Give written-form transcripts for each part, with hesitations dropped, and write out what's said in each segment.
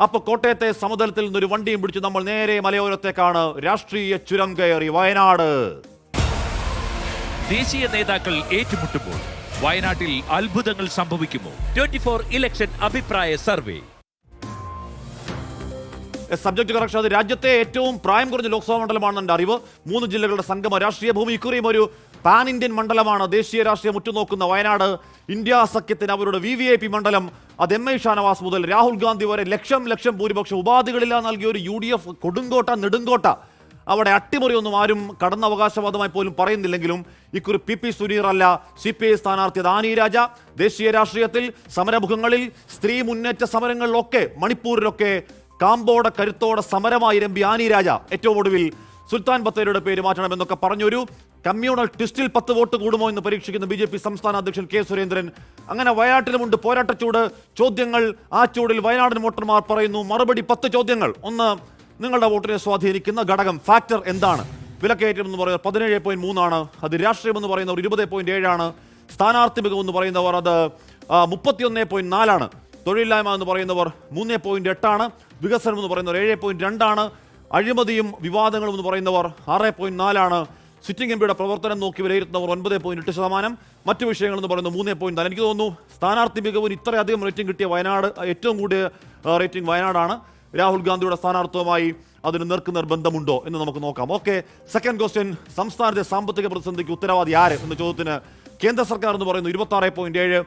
അപ്പോൾ കോട്ടയത്തെ സമതലത്തിൽ നിന്നൊരു വണ്ടിയും പിടിച്ച് നമ്മൾ നേരെ മലയോരത്തേക്കാണ്. രാഷ്ട്രീയ ചുരം കയറി വയനാട്. ദേശീയ നേതാക്കൾ ഏറ്റുമുട്ടുമ്പോൾ വയനാട്ടിൽ അത്ഭുതങ്ങൾ സംഭവിക്കുമോ? 24 ഇലക്ഷൻ അഭിപ്രായ സർവേ. Subject correction. അത് രാജ്യത്തെ ഏറ്റവും പ്രായം കുറഞ്ഞ ലോക്സഭാ മണ്ഡലമാണ് എൻ്റെ അറിവ്. 3 ജില്ലകളുടെ സംഗമ രാഷ്ട്രീയ ഭൂമി. ഇക്കുറിയും ഒരു പാൻ ഇന്ത്യൻ മണ്ഡലമാണ്. ദേശീയ രാഷ്ട്രീയം ഉറ്റുനോക്കുന്ന വയനാട്. ഇന്ത്യ സഖ്യത്തിന് അവരുടെ VVIP മണ്ഡലം. അത് MI ഷാനവാസ് മുതൽ രാഹുൽ ഗാന്ധി വരെ ലക്ഷം ഭൂരിപക്ഷം ഉപാധികളില്ല നൽകിയ ഒരു UDF കൊടുങ്കോട്ട നെടുങ്കോട്ട. അവിടെ അട്ടിമറിയൊന്നും ആരും കടന്നവകാശവാദമായി പോലും പറയുന്നില്ലെങ്കിലും ഇക്കുറി PP സുനീർ അല്ല CPI സ്ഥാനാർത്ഥി ആനി രാജ. ദേശീയ രാഷ്ട്രീയത്തിൽ സമരമുഖങ്ങളിൽ സ്ത്രീ മുന്നേറ്റ സമരങ്ങളിലൊക്കെ മണിപ്പൂരിലൊക്കെ കാമ്പോടെ കരുത്തോടെ സമരമായി രമ്പി ആനി രാജ. ഏറ്റവും ഒടുവിൽ സുൽത്താൻ ബത്തേരിയുടെ പേര് മാറ്റണമെന്നൊക്കെ പറഞ്ഞൊരു കമ്മ്യൂണൽ ട്വിസ്റ്റിൽ 10 വോട്ട് കൂടുമോ എന്ന് പരീക്ഷിക്കുന്ന BJP സംസ്ഥാന അധ്യക്ഷൻ K സുരേന്ദ്രൻ. അങ്ങനെ വയനാട്ടിലുമുണ്ട് പോരാട്ടച്ചൂട്. ചോദ്യങ്ങൾ. ആ ചൂടിൽ വയനാടൻ വോട്ടർമാർ പറയുന്നു മറുപടി 10 ചോദ്യങ്ങൾ. ഒന്ന്, നിങ്ങളുടെ വോട്ടിനെ സ്വാധീനിക്കുന്ന ഘടകം ഫാക്ടർ എന്താണ്? വിലക്കയറ്റം എന്ന് പറയുന്നത് 17.3 ആണ്. അത് രാഷ്ട്രീയം എന്ന് പറയുന്നവർ 20.7 ആണ്. സ്ഥാനാർത്ഥി മികവ് എന്ന് പറയുന്നവർ അത് 31.4 ആണ്. തൊഴിലില്ലായ്മ എന്ന് പറയുന്നവർ 3.8 ആണ്. വികസനം എന്ന് പറയുന്നവർ 7.2 ആണ്. അഴിമതിയും വിവാദങ്ങളും എന്ന് പറയുന്നവർ 6.4 ആണ്. സിറ്റിംഗ് MPയുടെ പ്രവർത്തനം നോക്കി വിലയിരുത്തുന്നവർ 9.8%. മറ്റു വിഷയങ്ങൾ എന്ന് പറയുന്നത് 3.4. എനിക്ക് തോന്നുന്നു സ്ഥാനാർത്ഥി മികവിന് ഇത്രയധികം റേറ്റിംഗ് കിട്ടിയ വയനാട്, ഏറ്റവും കൂടിയ റേറ്റിംഗ് വയനാടാണ്. രാഹുൽ ഗാന്ധിയുടെ സ്ഥാനാർത്ഥിയുമായി അതിന് നേർക്കുനേർ ബന്ധമുണ്ടോ എന്ന് നമുക്ക് നോക്കാം. Okay, second question. സംസ്ഥാനത്തെ സാമ്പത്തിക പ്രതിസന്ധിക്ക് ഉത്തരവാദി ആര് എന്ന ചോദ്യത്തിന് കേന്ദ്ര സർക്കാർ എന്ന് പറയുന്നു 26.7,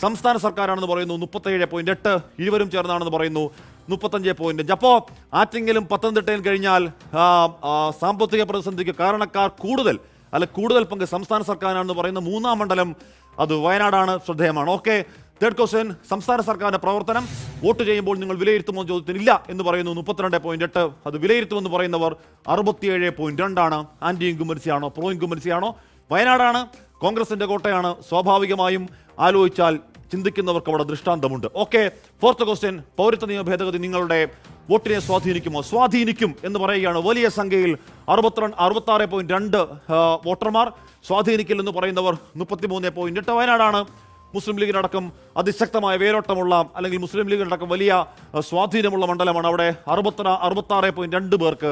സംസ്ഥാന സർക്കാരാണെന്ന് പറയുന്നു 37.8, ഇരുവരും ചേർന്നാണെന്ന് പറയുന്നു 35.5. അപ്പോൾ ആറ്റിങ്ങലും പത്തനംതിട്ടയും കഴിഞ്ഞാൽ സാമ്പത്തിക പ്രതിസന്ധിക്ക് കാരണക്കാർ കൂടുതൽ പങ്ക് സംസ്ഥാന സർക്കാരാണെന്ന് പറയുന്ന 3-ാം മണ്ഡലം അത് വയനാടാണ്. ശ്രദ്ധേയമാണ്. Okay, third question. സംസ്ഥാന സർക്കാരിന്റെ പ്രവർത്തനം വോട്ട് ചെയ്യുമ്പോൾ നിങ്ങൾ വിലയിരുത്തുമോ ചോദ്യത്തിന് ഇല്ല എന്ന് പറയുന്നു 32.8. അത് വിലയിരുത്തുമെന്ന് പറയുന്നവർ 67.2 ആണ്. ആന്റി ഇൻകുമൻസിയാണോ പ്രോ ഇൻകുമൻസിയാണോ? വയനാടാണ്, കോൺഗ്രസിന്റെ കോട്ടയാണ്. സ്വാഭാവികമായും ആലോചിച്ചാൽ ചിന്തിക്കുന്നവർക്ക് അവിടെ ദൃഷ്ടാന്തമുണ്ട്. Okay, fourth question. പൗരത്വ നിയമ ഭേദഗതി നിങ്ങളുടെ വോട്ടിനെ സ്വാധീനിക്കുമോ? സ്വാധീനിക്കും എന്ന് പറയുകയാണ്. വലിയ സംഖ്യയിൽ 66.2 വോട്ടർമാർ. സ്വാധീനിക്കില്ലെന്ന് പറയുന്നവർ 33.8. വയനാടാണ് മുസ്ലിം ലീഗിനടക്കം അതിശക്തമായ വേരോട്ടമുള്ള, അല്ലെങ്കിൽ മുസ്ലിം ലീഗിനടക്കം വലിയ സ്വാധീനമുള്ള മണ്ഡലമാണ്. അവിടെ 66.2 പേർക്ക്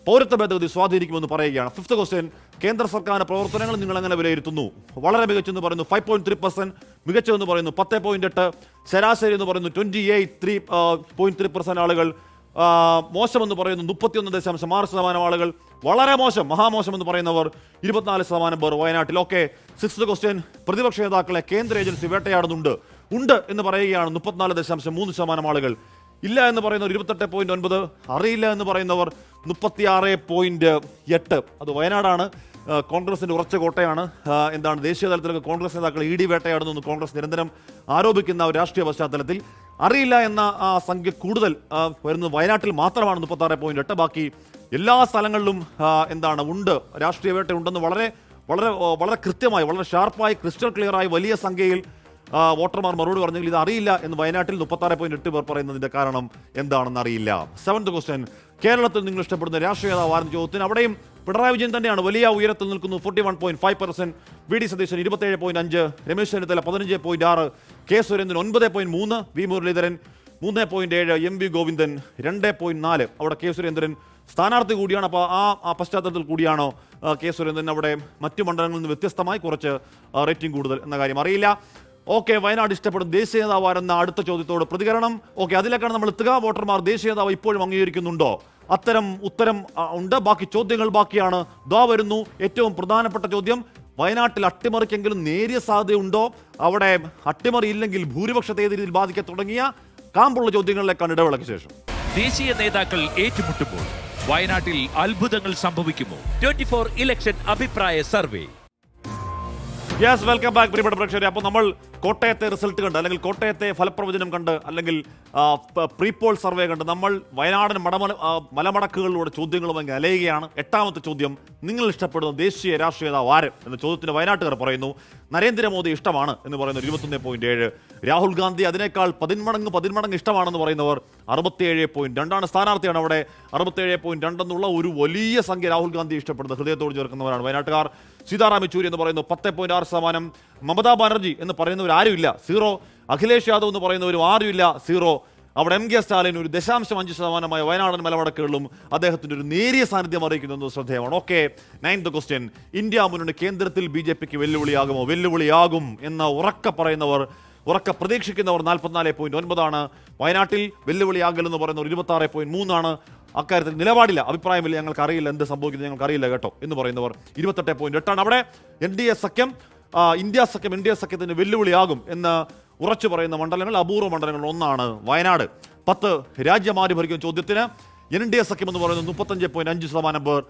പൗരത്വ ഭേദഗതി സ്വാധീനിക്കുമെന്ന് പറയുകയാണ്. Fifth question. കേന്ദ്ര സർക്കാരിന്റെ പ്രവർത്തനങ്ങൾ നിങ്ങൾ എങ്ങനെ വിലയിരുത്തുന്നു? വളരെ മികച്ചെന്ന് പറയുന്നു 5.3%, മികച്ചതെന്ന് പറയുന്നു 10.8, ശരാശരി എന്ന് പറയുന്നു 28.3% ആളുകൾ, മോശമെന്ന് പറയുന്നു 31.6% ആളുകൾ, വളരെ മോശം, മഹാമോശം എന്ന് പറയുന്നവർ 24% പേർ വയനാട്ടിൽ. Okay, sixth question. പ്രതിപക്ഷ നേതാക്കളെ കേന്ദ്ര ഏജൻസി വേട്ടയാടുന്നുണ്ട് എന്ന് പറയുകയാണ് 34.3% ആളുകൾ. ഇല്ല എന്ന് പറയുന്നവർ 28.9, അറിയില്ല എന്ന് പറയുന്നവർ 36.8. അത് വയനാടാണ്. കോൺഗ്രസിന്റെ ഉറച്ച കോട്ടയാണ്. എന്താണ് ദേശീയ തലത്തിലൊക്കെ കോൺഗ്രസ് നേതാക്കൾ ED വേട്ടയാടുന്നു കോൺഗ്രസ് നിരന്തരം ആരോപിക്കുന്ന ഒരു രാഷ്ട്രീയ പശ്ചാത്തലത്തിൽ അറിയില്ല എന്ന സംഖ്യ കൂടുതൽ വരുന്നത് വയനാട്ടിൽ മാത്രമാണ് 36.8. ബാക്കി എല്ലാ സ്ഥലങ്ങളിലും ഉണ്ട്, രാഷ്ട്രീയ വേട്ട ഉണ്ടെന്ന് വളരെ വളരെ വളരെ കൃത്യമായി, വളരെ ഷാർപ്പായി, ക്രിസ്റ്റൽ ക്ലിയറായി വലിയ സംഖ്യയിൽ വോട്ടർമാർ മറുപടി പറഞ്ഞെങ്കിൽ ഇത് അറിയില്ല എന്ന് വയനാട്ടിൽ 36.8 പേർ പറയുന്നതിന്റെ കാരണം എന്താണെന്ന് അറിയില്ല. Seventh question. കേരളത്തിൽ നിങ്ങൾ ഇഷ്ടപ്പെടുന്ന രാഷ്ട്രീയ നേതാവാരെന്ന ചോദ്യത്തിന് അവിടെയും പിണറായി വിജയൻ തന്നെയാണ് വലിയ ഉയരത്തിൽ നിൽക്കുന്നു 41.5%, VD Satheesan 27.5, Ramesh Chennithala 15.6, K Surendran 9.3, V Muraleedharan 3.7, MV Govindan 2.4. അവിടെ K സുരേന്ദ്രൻ സ്ഥാനാർത്ഥി കൂടിയാണ്. അപ്പോൾ ആ പശ്ചാത്തലത്തിൽ കൂടിയാണോ K സുരേന്ദ്രൻ അവിടെ മറ്റു മണ്ഡലങ്ങളിൽ നിന്ന് വ്യത്യസ്തമായി കുറച്ച് റേറ്റിംഗ് കൂടുതൽ എന്ന കാര്യം അറിയില്ല. ഓക്കെ, വയനാട് ഇഷ്ടപ്പെടും ദേശീയ നേതാവാരെന്ന അടുത്ത ചോദ്യത്തോട് പ്രതികരണം. ഓക്കെ, അതിലേക്കാണ് നമ്മൾ എത്തുക. വോട്ടർമാർ ദേശീയ നേതാവ് ഇപ്പോഴും അംഗീകരിക്കുന്നുണ്ടോ? അത്തരം ഉത്തരം ഉണ്ട്. ബാക്കി ചോദ്യങ്ങൾ ബാക്കിയാണ്. ദാ വരുന്നു ഏറ്റവും പ്രധാനപ്പെട്ട ചോദ്യം. വയനാട്ടിൽ അട്ടിമറിക്കെങ്കിലും നേരിയ സാധ്യതയുണ്ടോ? അവിടെ അട്ടിമറി ഇല്ലെങ്കിൽ ഭൂരിപക്ഷത്തെ ഏത് രീതിയിൽ ബാധിക്കാൻ തുടങ്ങിയ കാമ്പുള്ള ചോദ്യങ്ങളിലേക്കാണ് ഇടവേളയ്ക്ക് ശേഷം. ദേശീയ നേതാക്കൾ ഏറ്റുമുട്ടുമ്പോൾ വയനാട്ടിൽ അത്ഭുതങ്ങൾ സംഭവിക്കുമോ? 24 ഇലക്ഷൻ അഭിപ്രായ സർവേ. യെസ്, വെൽക്കം ബാക്ക് പ്രിയപ്പെട്ട പ്രേക്ഷകരെ. അപ്പോൾ നമ്മൾ കോട്ടയത്തെ റിസൾട്ട് കണ്ട്, അല്ലെങ്കിൽ കോട്ടയത്തെ ഫലപ്രവചനം കണ്ട്, അല്ലെങ്കിൽ പ്രീപോൾ സർവേ കണ്ട് നമ്മൾ വയനാടൻ മലമടക്കുകളിലൂടെ ചോദ്യങ്ങളുമായി അലയുകയാണ്. എട്ടാമത്തെ ചോദ്യം. നിങ്ങൾ ഇഷ്ടപ്പെടുന്ന ദേശീയ രാഷ്ട്രീയ നേതാവ് ആര് എന്ന ചോദ്യത്തിന് വയനാട്ടുകാർ പറയുന്നു നരേന്ദ്രമോദി ഇഷ്ടമാണ് എന്ന് പറയുന്നത് 21.7, രാഹുൽ ഗാന്ധി അതിനേക്കാൾ 10 മടങ്ങ് ഇഷ്ടമാണെന്ന് പറയുന്നവർ 67.2. സ്ഥാനാർത്ഥിയാണ് അവിടെ 67.2 എന്നുള്ള ഒരു വലിയ സംഖ്യ രാഹുൽ ഗാന്ധി ഇഷ്ടപ്പെടുന്ന ഹൃദയത്തോട് ചേർക്കുന്നവരാണ് വയനാട്ടുകാർ. സീതാറാം യെച്ചൂരി എന്ന് പറയുന്നു 10.6%, മമതാ ബാനർജി എന്ന് പറയുന്നവർ ആരുമില്ല 0, അഖിലേഷ് യാദവ് എന്ന് പറയുന്നവരും ആരുമില്ല 0, അവിടെ MK സ്റ്റാലിൻ ഒരു 0.5% വയനാടൻ മലവടക്കുകളിലും അദ്ദേഹത്തിന്റെ ഒരു നേരിയ സാന്നിധ്യം അറിയിക്കുന്നത് ശ്രദ്ധേയമാണ്. Okay, 9th question. ഇന്ത്യ മുന്നണി കേന്ദ്രത്തിൽ BJPക്ക് വെല്ലുവിളിയാകുമോ? വെല്ലുവിളിയാകും എന്ന് ഉറക്ക പ്രതീക്ഷിക്കുന്നവർ 44.9 വയനാട്ടിൽ വെല്ലുവിളിയാകലെന്ന് പറയുന്നവർ 26.3 അക്കാര്യത്തിൽ നിലപാടില്ല, അഭിപ്രായമില്ല, ഞങ്ങൾക്ക് അറിയില്ല എന്ത് സംഭവിക്കുന്നത്, ഞങ്ങൾക്ക് അറിയില്ല കേട്ടോ എന്ന് പറയുന്നവർ 28.8 അവിടെ NDA സഖ്യം ഇന്ത്യ സഖ്യത്തിന് വെല്ലുവിളിയാകും എന്ന് ഉറച്ചു പറയുന്ന മണ്ഡലങ്ങൾ, അപൂർവ മണ്ഡലങ്ങളിൽ ഒന്നാണ് വയനാട്. 10 രാജ്യം ആര് ഭരിക്കും ചോദ്യത്തിന് NDA സഖ്യം എന്ന് പറയുന്നത് 35.5% പേർ,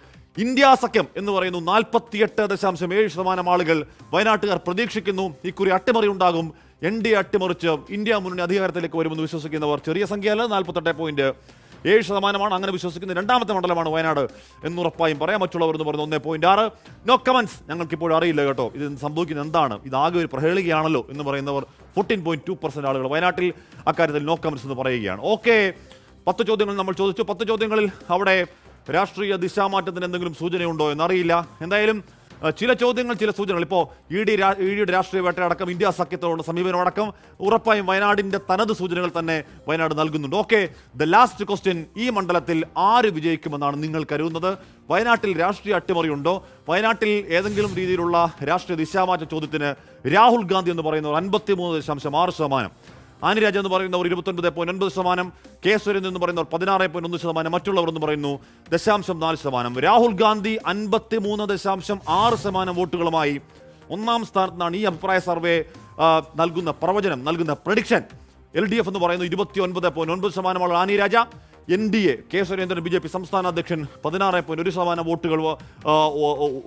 ഇന്ത്യ സഖ്യം എന്ന് പറയുന്നു 48.7% ആളുകൾ. വയനാട്ടുകാർ പ്രതീക്ഷിക്കുന്നു ഇക്കുറി അട്ടിമറി ഉണ്ടാകും, NDA അട്ടിമറിച്ച് ഇന്ത്യ മുന്നണി അധികാരത്തിലേക്ക് വരുമെന്ന് വിശ്വസിക്കുന്നവർ ചെറിയ സംഖ്യയല്ല, 48.7% അങ്ങനെ വിശ്വസിക്കുന്ന രണ്ടാമത്തെ മണ്ഡലമാണ് വയനാട് എന്നുറപ്പായും പറയാം. മറ്റുള്ളവർ എന്ന് പറയുന്നത് 1.6. നോ കമന്റ്സ്, ഞങ്ങൾക്കിപ്പോഴും അറിയില്ല കേട്ടോ ഇത് സംഭവിക്കുന്നത് എന്താണ്, ഇതാകെ ഒരു പ്രഹേളികയാണല്ലോ എന്ന് പറയുന്നവർ 14.2% ആളുകൾ വയനാട്ടിൽ അക്കാര്യത്തിൽ നോ കമന്റ്സ് എന്ന് പറയുകയാണ്. ഓക്കെ, 10 ചോദ്യങ്ങൾ നമ്മൾ ചോദിച്ചു. 10 ചോദ്യങ്ങളിൽ അവിടെ രാഷ്ട്രീയ ദിശാമാറ്റത്തിന് എന്തെങ്കിലും സൂചനയുണ്ടോ എന്നറിയില്ല. എന്തായാലും ചില ചോദ്യങ്ങൾ, ചില സൂചനകൾ. ഇപ്പോൾ ഇഡിയുടെ രാഷ്ട്രീയ വേട്ടയടക്കം ഇന്ത്യ സഖ്യത്തോടുള്ള സമീപനമടക്കം ഉറപ്പായും വയനാടിന്റെ തനത് സൂചനകൾ തന്നെ വയനാട് നൽകുന്നുണ്ട്. Okay, the last question. ഈ മണ്ഡലത്തിൽ ആര് വിജയിക്കുമെന്നാണ് നിങ്ങൾ കരുതുന്നത്? വയനാട്ടിൽ രാഷ്ട്രീയ അട്ടിമറിയുണ്ടോ? വയനാട്ടിൽ ഏതെങ്കിലും രീതിയിലുള്ള രാഷ്ട്രീയ ദിശാമാറ്റ ചോദ്യത്തിന് രാഹുൽ ഗാന്ധി എന്ന് പറയുന്നവർ 53.6%, ആനി രാജ എന്ന് പറയുന്നവർ 29.9%, കെ സുരേന്ദ്രൻ എന്ന് പറയുന്നവർ 16.1%, മറ്റുള്ളവർ എന്ന് പറയുന്നു 0.4%. രാഹുൽ ഗാന്ധി 53.6% വോട്ടുകളുമായി ഒന്നാം സ്ഥാനത്താണ്. ഈ അഭിപ്രായ സർവേ നൽകുന്ന പ്രവചനം, നൽകുന്ന പ്രഡിക്ഷൻ. LDF എന്ന് പറയുന്നത് 29.9%, ആനി രാജ. NDA കെ സുരേന്ദ്രൻ BJP സംസ്ഥാന അധ്യക്ഷൻ 16.1% വോട്ടുകൾ,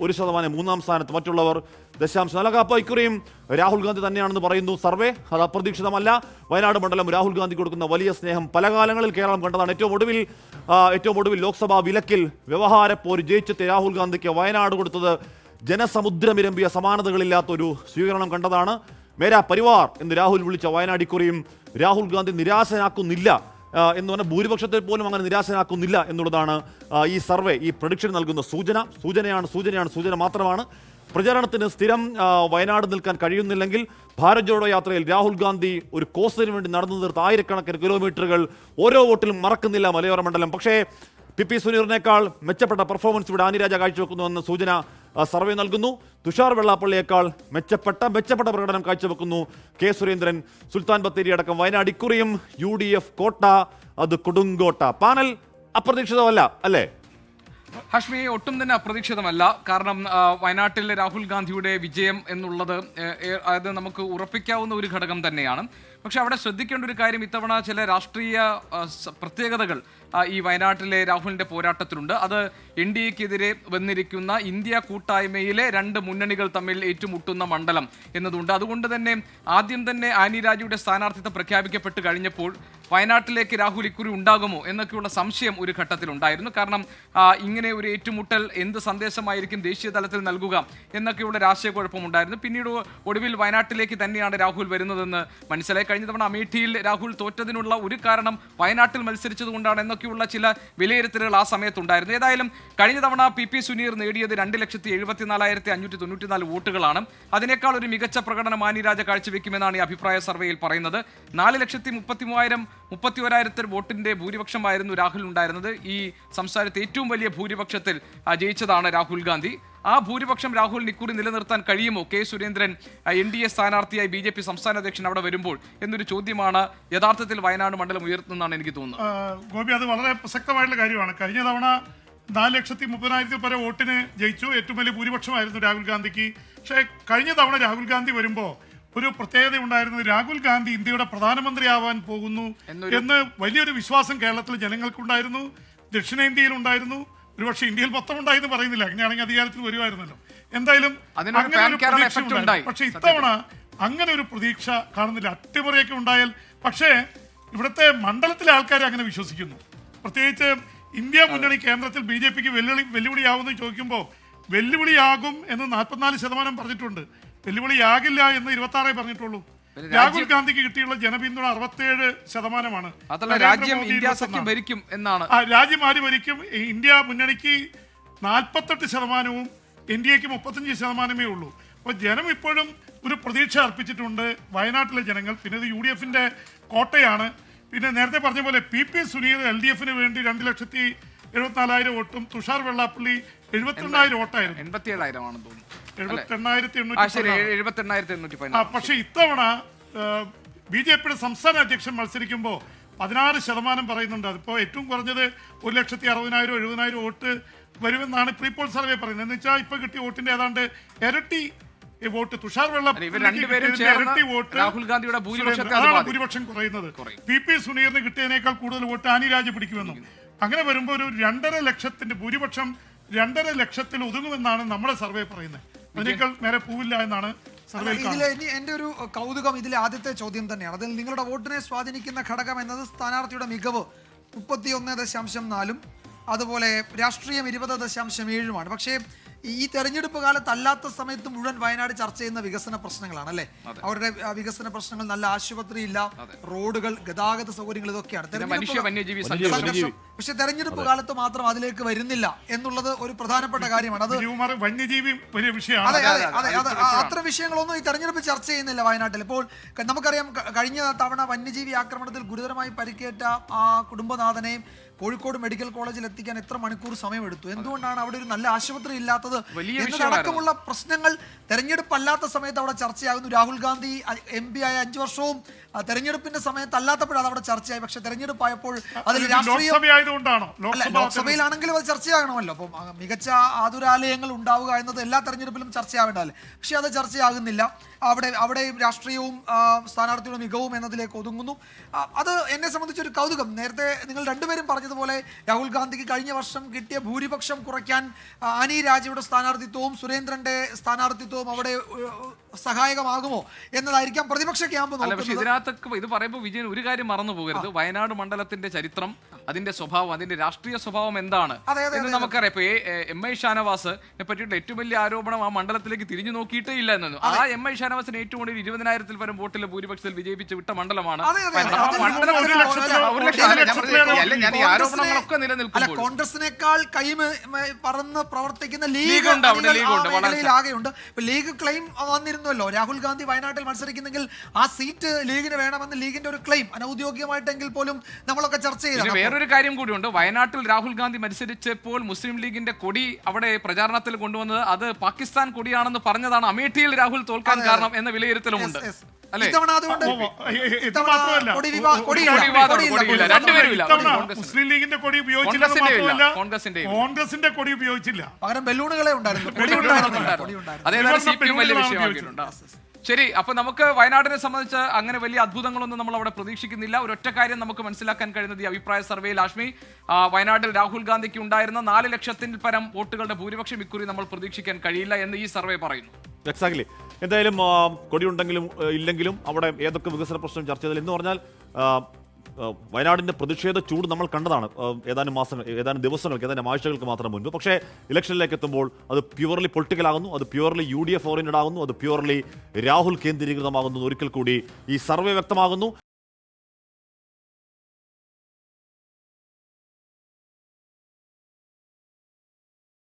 1% മൂന്നാം സ്ഥാനത്ത്, മറ്റുള്ളവർ 0.4. അപ്പോൾ ഇക്കുറിയും രാഹുൽ ഗാന്ധി തന്നെയാണെന്ന് പറയുന്നു സർവേ. അത് അപ്രതീക്ഷിതമല്ല. വയനാട് മണ്ഡലം രാഹുൽ ഗാന്ധി കൊടുക്കുന്ന വലിയ സ്നേഹം പല കാലങ്ങളിൽ കേരളം കണ്ടതാണ്. ഏറ്റവും ഒടുവിൽ ലോക്സഭാ വിലക്കിൽ വ്യവഹാരപ്പോര് ജയിച്ചെത്തിയ രാഹുൽ ഗാന്ധിക്ക് വയനാട് കൊടുത്തത് ജനസമുദ്രമിരമ്പിയ സമാനതകളില്ലാത്തൊരു സ്വീകരണം കണ്ടതാണ്. മേരാ പരിവാർ എന്ന് രാഹുൽ വിളിച്ച വയനാട് ഇക്കുറിയും രാഹുൽ ഗാന്ധി നിരാശനാക്കുന്നില്ല എന്ന് പറഞ്ഞാൽ ഭൂരിപക്ഷത്തെ പോലും അങ്ങനെ നിരാശനാക്കുന്നില്ല എന്നുള്ളതാണ് ഈ സർവേ, ഈ പ്രഡിക്ഷൻ നൽകുന്ന സൂചന മാത്രമാണ്. പ്രചാരണത്തിന് സ്ഥിരം വയനാട് നിൽക്കാൻ കഴിയുന്നില്ലെങ്കിൽ ഭാരത് ജോഡോ യാത്രയിൽ രാഹുൽ ഗാന്ധി ഒരു കോസിന് വേണ്ടി നടന്നു തീർത്ത ആയിരക്കണക്കിന് കിലോമീറ്ററുകൾ ഓരോ വോട്ടിലും മറക്കുന്നില്ല മലയോര മണ്ഡലം. പക്ഷേ PP സുനീറിനേക്കാൾ മെച്ചപ്പെട്ട പെർഫോമൻസ് ഇവിടെ ആനി രാജ കാഴ്ചവെക്കുന്നുവെന്ന സൂചന സർവേ നൽകുന്നു. തുഷാർ വെള്ളാപ്പള്ളിയേക്കാൾ മെച്ചപ്പെട്ട പ്രകടനം കാഴ്ചവെക്കുന്നു കെ സുരേന്ദ്രൻ. സുൽത്താൻ ബത്തേരി അടക്കം വയനാട് ഇക്കുറിയും UDF കോട്ട, അത് കൊടുങ്കോട്ട. പാനൽ അപ്രതീക്ഷിതമല്ല അല്ലേ? ഹാഷ്മി, ഒട്ടും തന്നെ അപ്രതീക്ഷിതമല്ല. കാരണം വയനാട്ടിൽ രാഹുൽ ഗാന്ധിയുടെ വിജയം എന്നുള്ളത് അത് നമുക്ക് ഉറപ്പിക്കാവുന്ന ഒരു ഘടകം തന്നെയാണ്. പക്ഷെ അവിടെ ശ്രദ്ധിക്കേണ്ട ഒരു കാര്യം, ഇത്തവണ ചില രാഷ്ട്രീയ പ്രത്യേകതകൾ ഈ വയനാട്ടിലെ രാഹുലിന്റെ പോരാട്ടത്തിലുണ്ട്. അത് NDAക്കെതിരെ വന്നിരിക്കുന്ന ഇന്ത്യ കൂട്ടായ്മയിലെ 2 മുന്നണികൾ തമ്മിൽ ഏറ്റുമുട്ടുന്ന മണ്ഡലം എന്നതുണ്ട്. അതുകൊണ്ട് തന്നെ ആദ്യം തന്നെ ആനി രാജയുടെ സ്ഥാനാർത്ഥിത്വം പ്രഖ്യാപിക്കപ്പെട്ട് കഴിഞ്ഞപ്പോൾ വയനാട്ടിലേക്ക് രാഹുൽ ഇക്കുറി ഉണ്ടാകുമോ എന്നൊക്കെയുള്ള സംശയം ഒരു ഘട്ടത്തിലുണ്ടായിരുന്നു. കാരണം ഇങ്ങനെ ഒരു ഏറ്റുമുട്ടൽ എന്ത് സന്ദേശമായിരിക്കും ദേശീയ തലത്തിൽ നൽകുക എന്നൊക്കെയുള്ള രാഷ്ട്രീയക്കുഴപ്പമുണ്ടായിരുന്നു. പിന്നീട് ഒടുവിൽ വയനാട്ടിലേക്ക് തന്നെയാണ് രാഹുൽ വരുന്നതെന്ന് മനസ്സിലായി. കഴിഞ്ഞ തവണ അമേഠിയിൽ രാഹുൽ തോറ്റതിനുള്ള ഒരു കാരണം വയനാട്ടിൽ മത്സരിച്ചതുകൊണ്ടാണ് എന്നൊക്കെയുള്ള ചില വിലയിരുത്തലുകൾ ആ സമയത്തുണ്ടായിരുന്നു. ഏതായാലും കഴിഞ്ഞ തവണ PP സുനീർ നേടിയത് 2,74,594 വോട്ടുകളാണ്. അതിനേക്കാൾ ഒരു മികച്ച പ്രകടനം ആനി രാജ കാഴ്ചവെക്കുമെന്നാണ് ഈ അഭിപ്രായ സർവേയിൽ പറയുന്നത്. 4,33,031 വോട്ടിന്റെ ഭൂരിപക്ഷമായിരുന്നു രാഹുൽ ഉണ്ടായിരുന്നത്. ഈ സംസ്ഥാനത്ത് ഏറ്റവും വലിയ ഭൂരിപക്ഷത്തിൽ ജയിച്ചതാണ് രാഹുൽ ഗാന്ധി. ആ ഭൂരിപക്ഷം രാഹുലിന് ഇക്കുറി നിലനിർത്താൻ കഴിയുമോ? കെ സുരേന്ദ്രൻ NDA സ്ഥാനാർത്ഥിയായി BJP സംസ്ഥാന അധ്യക്ഷൻ അവിടെ വരുമ്പോൾ എന്നൊരു ചോദ്യമാണ് യഥാർത്ഥത്തിൽ വയനാട് മണ്ഡലം ഉയർത്തുന്നതാണ് എനിക്ക് തോന്നുന്നത്. ഗോപി, അത് വളരെ പ്രസക്തമായിട്ടുള്ള കാര്യമാണ്. കഴിഞ്ഞ തവണ 4,30,000 പര വോട്ടിന് ജയിച്ചു. ഏറ്റവും വലിയ ഭൂരിപക്ഷമായിരുന്നു രാഹുൽ ഗാന്ധിക്ക്. പക്ഷേ കഴിഞ്ഞ തവണ രാഹുൽ ഗാന്ധി വരുമ്പോൾ ഒരു പ്രത്യേകത ഉണ്ടായിരുന്നത്, രാഹുൽ ഗാന്ധി ഇന്ത്യയുടെ പ്രധാനമന്ത്രിയാവാൻ പോകുന്നു എന്ന് വലിയൊരു വിശ്വാസം കേരളത്തിലെ ജനങ്ങൾക്കുണ്ടായിരുന്നു, ദക്ഷിണേന്ത്യയിലുണ്ടായിരുന്നു. ഒരുപക്ഷെ ഇന്ത്യയിൽ മൊത്തം ഉണ്ടായെന്ന് പറയുന്നില്ല, അങ്ങനെയാണെങ്കിൽ അധികാരത്തിൽ വരുമായിരുന്നല്ലോ. എന്തായാലും പക്ഷെ ഇത്തവണ അങ്ങനെ ഒരു പ്രതീക്ഷ കാണുന്നില്ല. അട്ടിമറിയൊക്കെ ഉണ്ടായാൽ, പക്ഷേ ഇവിടുത്തെ മണ്ഡലത്തിലെ ആൾക്കാരെ അങ്ങനെ വിശ്വസിക്കുന്നു. പ്രത്യേകിച്ച് ഇന്ത്യ മുന്നണി കേന്ദ്രത്തിൽ BJPക്ക് വെല്ലുവിളിയാവുമെന്ന് ചോദിക്കുമ്പോൾ വെല്ലുവിളിയാകും എന്ന് 44% പറഞ്ഞിട്ടുണ്ട്. വെല്ലുവിളിയാകില്ല എന്ന് 26 പറഞ്ഞിട്ടുള്ളൂ. രാഹുൽ ഗാന്ധിക്ക് കിട്ടിയുള്ള ജനപിന്തുണ 67%. രാജ്യം ഇന്ത്യ സഖ്യം ഭരിക്കും എന്നാണ്. രാജ്യം ആര് ഭരിക്കും? ഇന്ത്യ മുന്നണിക്ക് 48%, NDAക്ക് 35% ഉള്ളൂ. അപ്പോൾ ജനം ഇപ്പോഴും ഒരു പ്രതീക്ഷ അർപ്പിച്ചിട്ടുണ്ട് വയനാട്ടിലെ ജനങ്ങൾ. പിന്നെ ഇത് UDFന്റെ കോട്ടയാണ്. പിന്നെ നേരത്തെ പറഞ്ഞ പോലെ PP സുനീർ LDF വേണ്ടി 2,74,000 വോട്ടും തുഷാർ വെള്ളാപ്പള്ളി 72,000 വോട്ടായിരുന്നു. 87,000 ആണെന്ന് തോന്നുന്നു. 78,800. പക്ഷെ ഇത്തവണ BJPയുടെ സംസ്ഥാന അധ്യക്ഷൻ മത്സരിക്കുമ്പോൾ 16% പറയുന്നുണ്ട്. അതിപ്പോ ഏറ്റവും കുറഞ്ഞത് 1,60,000 70,000 വോട്ട് വരുമെന്നാണ് പ്രീപോൾ സർവേ പറയുന്നത്. എന്ന് വെച്ചാൽ ഇപ്പൊ കിട്ടിയ വോട്ടിന്റെ ഏതാണ്ട് ഇരട്ടി വോട്ട് തുഷാർ ഇരട്ടി വോട്ട് രാഹുൽ ഗാന്ധിയുടെ ഭൂരിപക്ഷം കുറയുന്നത്. PP സുനീറിന് കിട്ടിയതിനേക്കാൾ കൂടുതൽ വോട്ട് ആനി രാജ പിടിക്കുമെന്നും. അങ്ങനെ വരുമ്പോൾ ഒരു 2.5 ലക്ഷത്തിന്റെ ഭൂരിപക്ഷം 2.5 ലക്ഷത്തിൽ ഒതുങ്ങുമെന്നാണ് നമ്മുടെ സർവേ പറയുന്നത്. അതിനേക്കാൾ നേരെ പോവില്ല എന്നാണ് സർവേ. എന്റെ ഒരു കൗതുകം ഇതിലെ ആദ്യത്തെ ചോദ്യം തന്നെയാണ്. അതിൽ നിങ്ങളുടെ വോട്ടിനെ സ്വാധീനിക്കുന്ന ഘടകം എന്നത് സ്ഥാനാർത്ഥിയുടെ മികവ് 31.4 അതുപോലെ രാഷ്ട്രീയം 20.7 പക്ഷേ ഈ തെരഞ്ഞെടുപ്പ് കാലത്ത് അല്ലാത്ത സമയത്ത് മുഴുവൻ വയനാട് ചർച്ച ചെയ്യുന്ന വികസന പ്രശ്നങ്ങളാണ് അല്ലെ. അവരുടെ വികസന പ്രശ്നങ്ങൾ, നല്ല ആശുപത്രി ഇല്ല, റോഡുകൾ, ഗതാഗത സൗകര്യങ്ങൾ, ഇതൊക്കെയാണ്. പക്ഷെ തെരഞ്ഞെടുപ്പ് കാലത്ത് മാത്രം അതിലേക്ക് വരുന്നില്ല എന്നുള്ളത് ഒരു പ്രധാനപ്പെട്ട കാര്യമാണ്. അത് വന്യജീവി വലിയ വിഷയമാണ്. അതെ, അത്തരം വിഷയങ്ങളൊന്നും ഈ തെരഞ്ഞെടുപ്പ് ചർച്ച ചെയ്യുന്നില്ല വയനാട്ടിൽ. ഇപ്പോൾ നമുക്കറിയാം, കഴിഞ്ഞ തവണ വന്യജീവി ആക്രമണത്തിൽ ഗുരുതരമായി പരിക്കേറ്റ ആ കുടുംബനാഥനെ കോഴിക്കോട് മെഡിക്കൽ കോളേജിൽ എത്തിക്കാൻ എത്ര മണിക്കൂർ സമയമെടുത്തു? എന്തുകൊണ്ടാണ് അവിടെ ഒരു നല്ല ആശുപത്രി ഇല്ലാത്തത് എന്നതടക്കമുള്ള പ്രശ്നങ്ങൾ തെരഞ്ഞെടുപ്പ് അല്ലാത്ത സമയത്ത് അവിടെ ചർച്ചയാകുന്നു. രാഹുൽ ഗാന്ധി MP ആയ 5 വർഷവും തെരഞ്ഞെടുപ്പിന്റെ സമയത്ത് അല്ലാത്തപ്പോഴാണ് അവിടെ ചർച്ചയായി. പക്ഷെ തെരഞ്ഞെടുപ്പ് ആയപ്പോൾ അതിൽ ലോക്സഭയിലാണെങ്കിലും അത് ചർച്ചയാകണമല്ലോ. അപ്പം മികച്ച ആതുരാലയങ്ങൾ ഉണ്ടാവുക എന്നത് എല്ലാ തെരഞ്ഞെടുപ്പിലും ചർച്ചയാവേണ്ടതല്ലേ. പക്ഷെ അത് ചർച്ചയാകുന്നില്ല. അവിടെ രാഷ്ട്രീയവും സ്ഥാനാർത്ഥിയുടെ മികവും എന്നതിലേക്ക് ഒതുങ്ങുന്നു. അത് എന്നെ സംബന്ധിച്ചൊരു കൗതുകം. നേരത്തെ നിങ്ങൾ രണ്ടുപേരും പറഞ്ഞതുപോലെ രാഹുൽ ഗാന്ധിക്ക് കഴിഞ്ഞ വർഷം കിട്ടിയ ഭൂരിപക്ഷം കുറയ്ക്കാൻ ആനി രാജയുടെ സ്ഥാനാർത്ഥിത്വവും സുരേന്ദ്രന്റെ സ്ഥാനാർത്ഥിത്വവും അവിടെ സഹായകമാകുമോ എന്നതായിരിക്കാം പ്രതിപക്ഷ ക്യാമ്പ് നോക്കുന്നത്. ഇതിനകത്തൊക്കെ ഇത് പറയുമ്പോൾ വിജയൻ ഒരു കാര്യം മറന്നു പോകരുത്. വയനാട് മണ്ഡലത്തിന്റെ ചരിത്രം, അതിന്റെ സ്വഭാവം, അതിന്റെ രാഷ്ട്രീയ സ്വഭാവം എന്താണ് എന്ന് നമുക്കറിയാം. ഇപ്പൊ MI ഷാനവാസിനെ പറ്റിയിട്ട് ഏറ്റവും വലിയ ആരോപണം ആ മണ്ഡലത്തിലേക്ക് തിരിഞ്ഞു നോക്കിയിട്ടേ ഇല്ല എന്നു. ആ MI ഷാനവാസിന് ഏറ്റവും കൂടുതൽ 20,000-ൽ പരം വോട്ടിലെ ഭൂരിപക്ഷത്തിൽ വിജയിപ്പിച്ച് വിട്ട മണ്ഡലമാണ്. ആരോപണങ്ങളൊക്കെ നിലനിൽക്കും. കോൺഗ്രസിനേക്കാൾ കൈ പറന്ന് പ്രവർത്തിക്കുന്ന ലീഗ് ആകെയുണ്ട്. ലീഗ് ക്ലെയിം വന്നിരുന്നല്ലോ, രാഹുൽ ഗാന്ധി വയനാട്ടിൽ മത്സരിക്കുന്നെങ്കിൽ ആ സീറ്റ് ലീഗിന് വേണമെന്ന് ലീഗിന്റെ ഒരു ക്ലെയിം അനൌദ്യോഗികമായിട്ടെങ്കിൽ പോലും നമ്മളൊക്കെ ചർച്ച ചെയ്തു. വേറൊരു കാര്യം കൂടിയുണ്ട്. വയനാട്ടിൽ രാഹുൽ ഗാന്ധി മത്സരിച്ചപ്പോൾ മുസ്ലിം ലീഗിന്റെ കൊടി അവിടെ പ്രചാരണത്തിൽ കൊണ്ടുവന്നത് അത് പാകിസ്ഥാൻ കൊടിയാണെന്ന് പറഞ്ഞതാണ് അമേഠിയിൽ രാഹുൽ തോൽക്കാൻ കാരണം എന്ന വിലയിരുത്തലുമുണ്ട്. മുസ്ലിം ലീഗിന്റെ കൊടി ഉപയോഗിച്ചില്ല, കോൺഗ്രസിന്റെ കൊടി ഉപയോഗിച്ചില്ല, പകരം ബലൂണുകളെ ഉണ്ടായിരുന്നു. വലിയ വിഷയമാക്കിയിട്ടുണ്ട്. ശരി, അപ്പൊ നമുക്ക് വയനാടിനെ സംബന്ധിച്ച് അങ്ങനെ വലിയ അത്ഭുതങ്ങളൊന്നും നമ്മൾ അവിടെ പ്രതീക്ഷിക്കുന്നില്ല. ഒരൊറ്റ കാര്യം നമുക്ക് മനസ്സിലാക്കാൻ കഴിയുന്നത് ഈ അഭിപ്രായ സർവേയിൽ ആഷ്മി, വയനാട്ടിൽ രാഹുൽ ഗാന്ധിക്ക് ഉണ്ടായിരുന്ന 4 ലക്ഷത്തിൽ പരം വോട്ടുകളുടെ ഭൂരിപക്ഷം ഇക്കുറി നമ്മൾ പ്രതീക്ഷിക്കാൻ കഴിയില്ല എന്ന് ഈ സർവേ പറയുന്നു. എക്സാക്ട്ലി. എന്തായാലും കൊടിയുണ്ടെങ്കിലും ഇല്ലെങ്കിലും അവിടെ ഏതൊക്കെ വികസന പ്രശ്നം ചർച്ച ചെയ്താൽ എന്ന് പറഞ്ഞാൽ വയനാടിന്റെ പ്രതിഷേധ ചൂട് നമ്മൾ കണ്ടതാണ് ഏതാനും ദിവസങ്ങൾക്ക്, ഏതാനും ആഴ്ചകൾക്ക് മാത്രം മുൻപ്. പക്ഷേ ഇലക്ഷനിലേക്ക് എത്തുമ്പോൾ അത് പ്യുവർലി പൊളിറ്റിക്കൽ ആകുന്നു, അത് പ്യുവർലി UDF ഓറിയന്റഡ് ആകുന്നു, അത് പ്യുവർലി രാഹുൽ കേന്ദ്രീകൃതമാകുന്നു. ഒരിക്കൽ കൂടി ഈ സർവേ വ്യക്തമാകുന്നു.